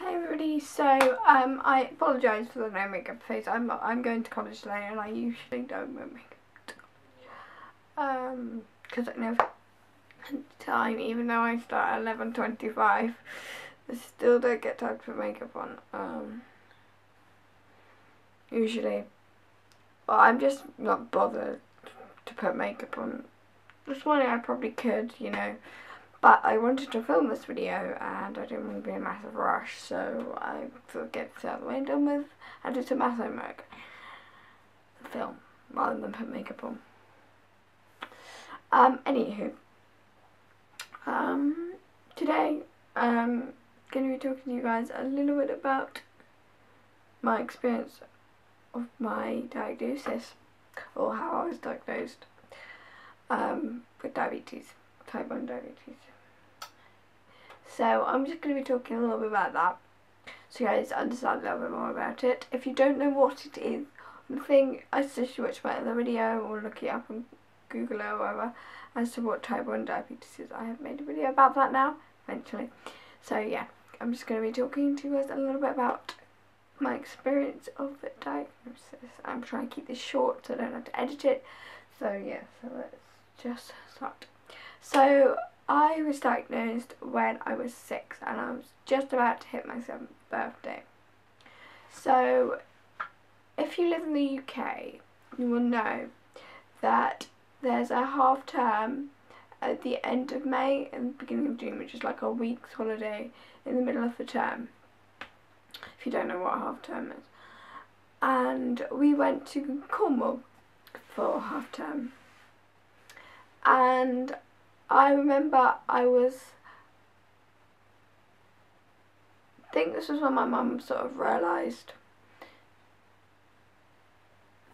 Hey everybody, so I apologise for the no makeup face. I'm going to college today and I usually don't wear makeup. Because I never have time, even though I start at 11:25. I still don't get time to put makeup on. Usually. Well, I'm just not bothered to put makeup on. This morning I probably could, you know. But I wanted to film this video and I didn't want to be in a massive rush, so I thought get this out of the way and done with and do some math homework. Film, rather than put makeup on. Anywho. Today I'm going to be talking to you guys a little bit about my experience of my diagnosis, or how I was diagnosed with diabetes, type 1 diabetes. So I'm just going to be talking a little bit about that, so you guys understand a little bit more about it. If you don't know what it is, the thing, I suggest you watch my other video or look it up on Google or whatever as to what type 1 diabetes is. I have made a video about that now, eventually. So yeah, I'm just going to be talking to you guys a little bit about my experience of the diagnosis. I'm trying to keep this short so I don't have to edit it. So yeah, so let's just start. So I was diagnosed when I was 6 and I was just about to hit my 7th birthday. So if you live in the UK, you will know that there's a half term at the end of May and the beginning of June, which is like a week's holiday in the middle of the term, if you don't know what half term is. And we went to Cornwall for half term. And I remember I think this was when my mum sort of realised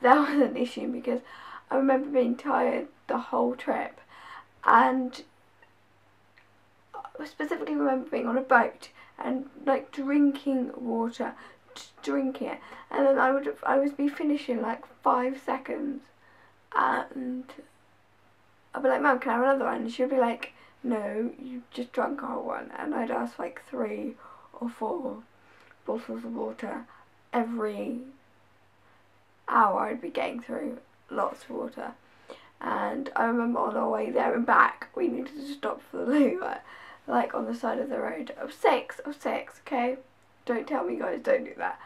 there was an issue, because I remember being tired the whole trip, and I specifically remember being on a boat and like drinking water, drinking it, and then I would be finishing like 5 seconds, and I'd be like, Mum, can I have another one? And she'd be like, no, you just drank a whole one. And I'd ask like 3 or 4 bottles of water every hour. I'd be getting through lots of water. And I remember on our way there and back, we needed to stop for the loo, like on the side of the road. I was six, okay? Don't tell me, guys, don't do that.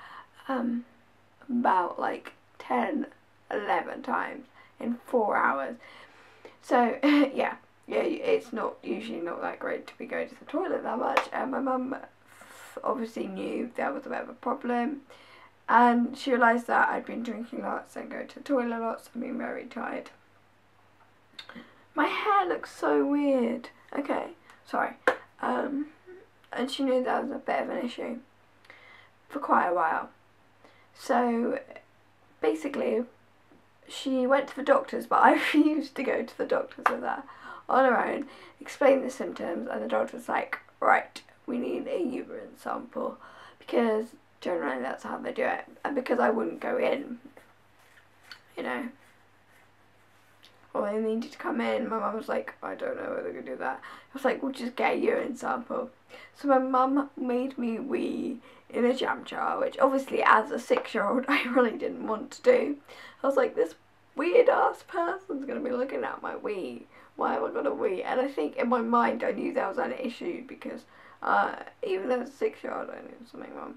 About like 10, 11 times in 4 hours. So yeah, it's usually not that great to be going to the toilet that much, and my mum obviously knew there was a bit of a problem, and she realised that I'd been drinking lots and going to the toilet lots and being very tired. My hair looks so weird. Okay, sorry. And she knew that was a bit of an issue for quite a while. So basically, she went to the doctors, but I refused to go to the doctors with her on her own, explained the symptoms, and the doctor was like, right, we need a urine sample, because generally that's how they do it. And because I wouldn't go in, you know, or they needed to come in, my mum was like, I don't know whether they can do that. I was like, we'll just get a urine sample. So my mum made me wee in a jam jar, which obviously as a 6-year-old I really didn't want to do. I was like, this weird ass person's going to be looking at my wee. Why have I got a wee? And I think in my mind I knew there was an issue, because even as a 6-year-old I knew something wrong.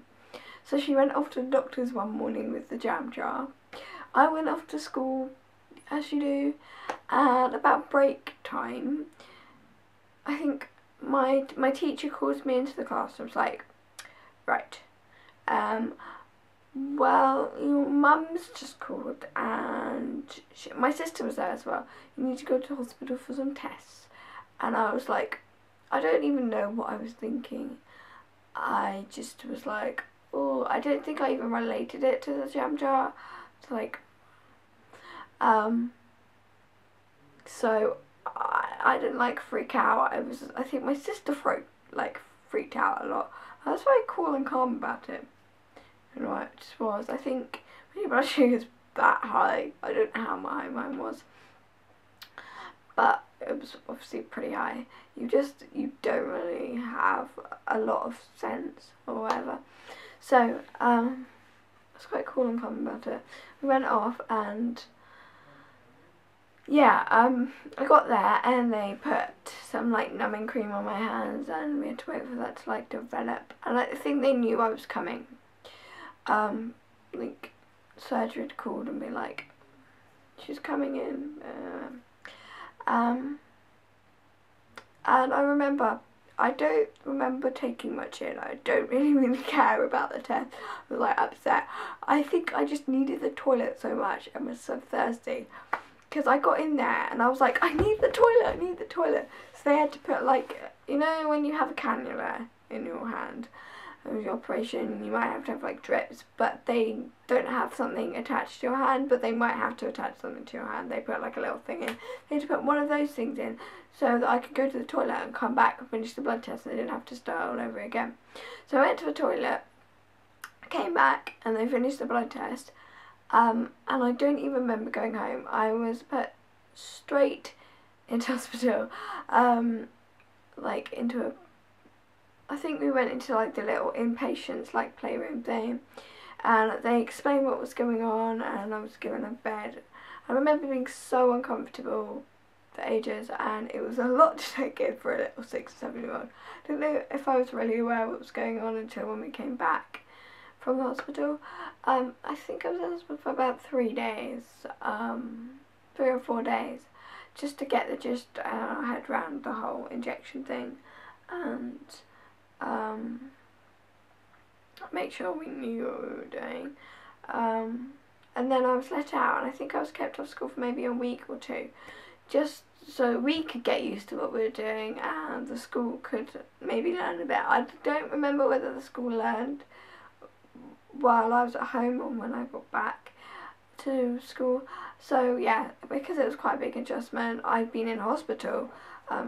So she went off to the doctor's one morning with the jam jar. I went off to school, as you do, and about break time, I think my teacher calls me into the class and was like, right, well, your mum's just called, and my sister was there as well. You need to go to hospital for some tests. And I was like, I don't even know what I was thinking. I just was like, oh, I don't think I even related it to the jam jar. It's like, so I didn't like freak out. I think my sister freaked out a lot. I was very cool and calm about it. I don't know what it just was. I think my blood sugar is that high. I don't know how high mine was. But it was obviously pretty high. You don't really have a lot of sense or whatever. So it's quite cool and fun about it. We went off and yeah, I got there and they put some like numbing cream on my hands and we had to wait for that to like develop. And I think they knew I was coming. Like surgery had called and be like, she's coming in. And I remember, I don't remember taking much in. I don't really care about the test. I was like upset. I think I just needed the toilet so much and was so thirsty. Because I got in there and I was like, I need the toilet, I need the toilet. So they had to put like, you know when you have a cannula in your hand with your operation, you might have to have like drips, but they don't have something attached to your hand, but they might have to attach something to your hand. They put like a little thing in. They had to put one of those things in so that I could go to the toilet and come back and finish the blood test and I didn't have to start all over again. So I went to the toilet, came back and they finished the blood test. And I don't even remember going home. I was put straight into hospital, like into a, I think we went into like the little inpatients like playroom thing, and they explained what was going on and I was given a bed. I remember being so uncomfortable for ages and it was a lot to take in for a little 6 or 7 year old. I don't know if I was really aware what was going on until when we came back from the hospital. I think I was in hospital for about 3 days, 3 or 4 days, just to get the gist head round the whole injection thing and make sure we knew what we were doing. And then I was let out and I think I was kept off school for maybe a week or 2, just so we could get used to what we were doing and the school could maybe learn a bit. I don't remember whether the school learned while I was at home or when I got back to school. So yeah, because it was quite a big adjustment. I'd been in hospital. I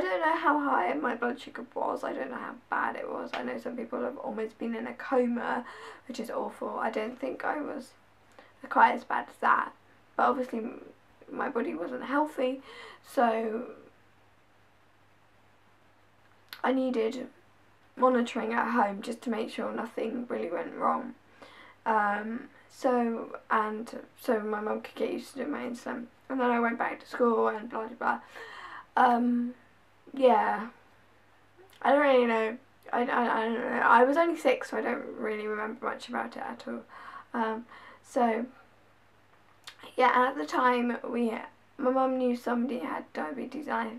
don't know how high my blood sugar was. I don't know how bad it was. I know some people have almost been in a coma, which is awful. I don't think I was quite as bad as that. But obviously my body wasn't healthy, so I needed monitoring at home just to make sure nothing really went wrong. So my mum could get used to doing my insulin. And then I went back to school and blah blah blah. Yeah, I don't really know. I don't know. I was only 6, so I don't really remember much about it at all. So yeah, and at the time my mum knew somebody had diabetes. I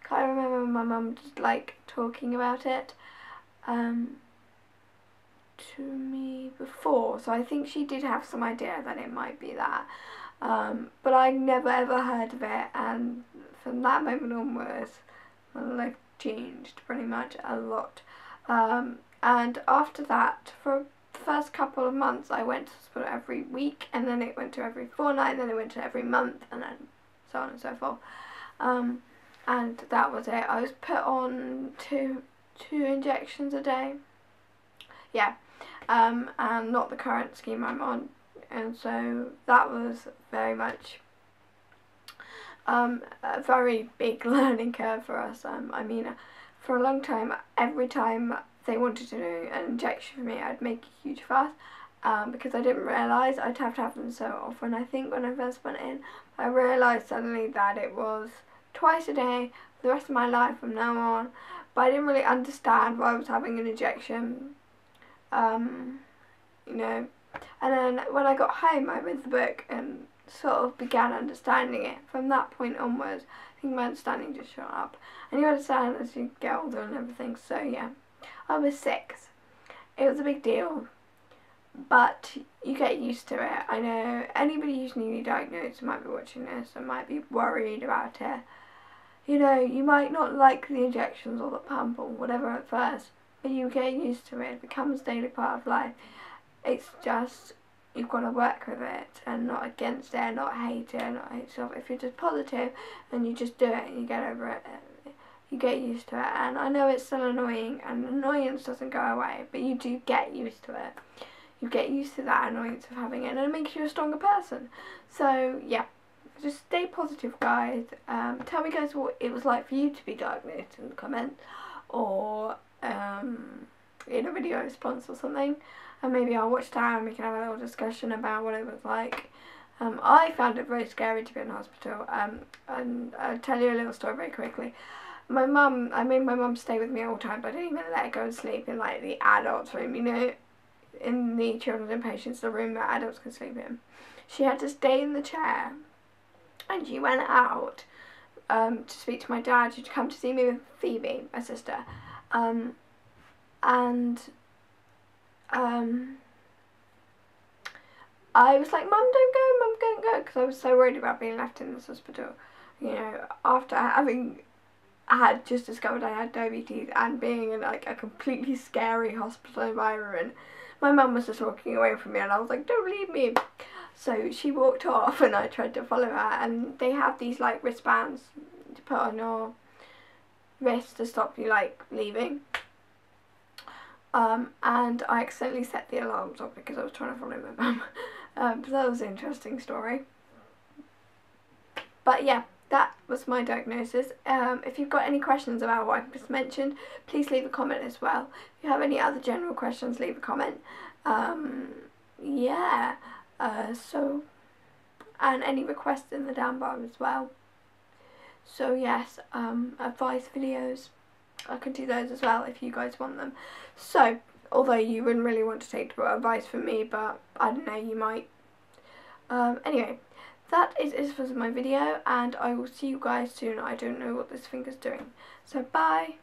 can't remember my mum just like talking about it to me before, so I think she did have some idea that it might be that, but I never ever heard of it, and from that moment onwards my life changed pretty much a lot. And after that, for the first couple of months I went to hospital every week, and then it went to every fortnight, and then it went to every month, and then so on and so forth. And that was it. I was put on two injections a day. Yeah, and not the current scheme I'm on, and so that was very much a very big learning curve for us. I mean, for a long time, every time they wanted to do an injection for me, I'd make a huge fuss, because I didn't realise I'd have to have them so often. I think when I first went in, I realised suddenly that it was twice a day for the rest of my life from now on, but I didn't really understand why I was having an injection, you know. And then when I got home, I read the book and sort of began understanding it. From that point onwards, I think my understanding just shot up. And you understand as you get older and everything. So yeah, I was 6. It was a big deal, but you get used to it. I know anybody who's newly diagnosed might be watching this and might be worried about it. You know, you might not like the injections or the pump or whatever at first, but you get used to it. It becomes a daily part of life. It's just, you've got to work with it and not against it, not hate it, not hate yourself. If you're just positive and you just do it and you get over it, you get used to it. And I know it's still annoying, and annoyance doesn't go away, but you do get used to it. you get used to that annoyance of having it, and it makes you a stronger person. So yeah, just stay positive, guys. Tell me, guys, what it was like for you to be diagnosed in the comments, or in a video response or something, and maybe I'll watch that and we can have a little discussion about what it was like. I found it very scary to be in hospital, and I'll tell you a little story very quickly. I made my mum stay with me all the time, but I didn't even let her go and sleep in like the adults room, you know, in the children's inpatients, the room that adults can sleep in. She had to stay in the chair, and she went out to speak to my dad, who'd come to see me with Phoebe, my sister, I was like, Mum, don't go, because I was so worried about being left in this hospital. You know, after having just discovered I had diabetes and being in like a completely scary hospital environment, my mum was just walking away from me, and I was like, don't leave me. So she walked off, and I tried to follow her, and they have these like wristbands to put on your wrist to stop you like leaving. And I accidentally set the alarms off because I was trying to follow my mum. So that was an interesting story. But yeah, that was my diagnosis. If you've got any questions about what I've just mentioned, please leave a comment as well. If you have any other general questions, leave a comment. Yeah, and any requests in the down bar as well. So yes, advice videos, I can do those as well if you guys want them. So, although you wouldn't really want to take advice from me, but I don't know, you might. Anyway, that is it for my video, and I will see you guys soon. I don't know what this finger's doing. So, bye.